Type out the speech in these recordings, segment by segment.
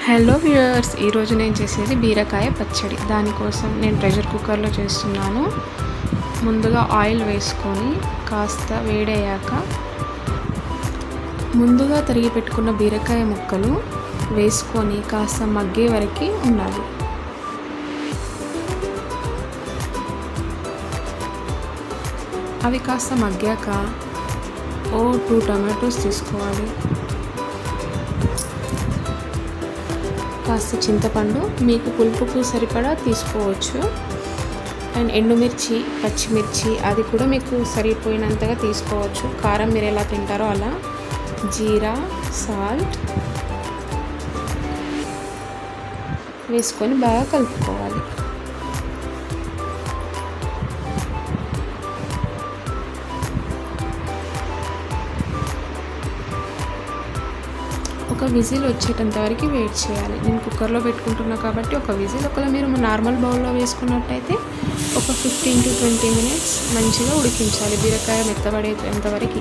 Hello viewers, ఈరోజు నేను చేసేది బీరకాయ పచ్చడి. దానికోసం నేను ప్రెషర్ కుక్కర్లో చేస్తున్నాను. ముందుగా ఆయిల్ వేసుకొని కాస్త వేడయ్యాక ముందుగా తరిగి పెట్టుకున్న బీరకాయ ముక్కలు వేసుకొని కాస్త మగ్గే వరకు ఉండాలి. అవి కాస్త మగ్గాక 2 టమాటోస్ తీసుకోవాలి. కాస్త చింతపండు, మీకు పులుపుకు సరిపడా తీసుకోవచ్చు. అండ్ ఎండుమిర్చి, పచ్చిమిర్చి అది కూడా మీకు సరిపోయినంతగా తీసుకోవచ్చు. కారం మీరు ఎలా తింటారో అలా. జీరా, సాల్ట్ వేసుకొని బాగా కలుపుకోవాలి. ఒక విజిల్ వచ్చేటంత వరకు వెయిట్ చేయాలి. నేను కుక్కర్లో పెట్టుకుంటున్నా కాబట్టి ఒక విజిల్. ఒకవేళ మీరు నార్మల్ బౌల్లో వేసుకున్నట్టయితే ఒక 15 to 20 minutes మంచిగా ఉడికించాలి, బీరకాయ మెత్తబడేంతవరకు.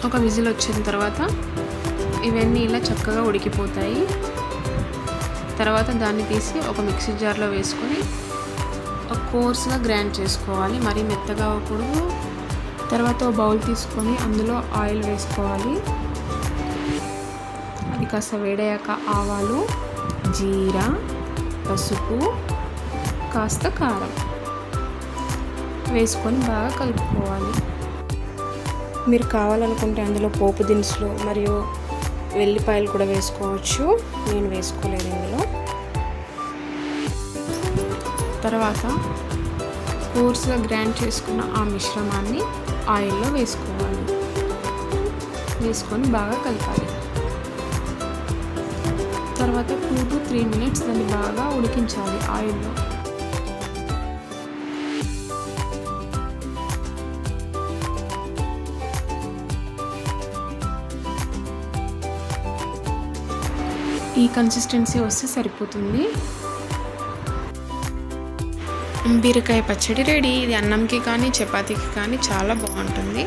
ఒక విజిల్ వచ్చిన తర్వాత ఇవన్నీ ఇలా చక్కగా ఉడికిపోతాయి. తర్వాత దాన్ని తీసి ఒక మిక్సీ జార్లో వేసుకొని కోర్స్గా గ్రైండ్ చేసుకోవాలి, మరీ మెత్తగా అవ్వకూడదు. తర్వాత ఒక బౌల్ తీసుకొని అందులో ఆయిల్ వేసుకోవాలి. అది కాస్త వేడయ్యాక ఆవాలు, జీరా, పసుపు, కాస్త కారం వేసుకొని బాగా కలుపుకోవాలి. మీరు కావాలనుకుంటే అందులో పోపు దినుసులు మరియు వెల్లిపాయలు కూడా వేసుకోవచ్చు. నేను వేసుకోలేదు ఇందులో. తర్వాత కోర్స్గా గ్రైండ్ చేసుకున్న ఆ మిశ్రమాన్ని ఆయిల్లో వేసుకోవాలి. వేసుకొని బాగా కలపాలి. తర్వాత 2 to 3 minutes దాన్ని బాగా ఉడికించాలి ఆయిల్లో. ఈ కన్సిస్టెన్సీ వస్తే సరిపోతుంది. బీరకాయ పచ్చడి రెడీ. ఇది అన్నంకి కానీ చపాతీకి కానీ చాలా బాగుంటుంది.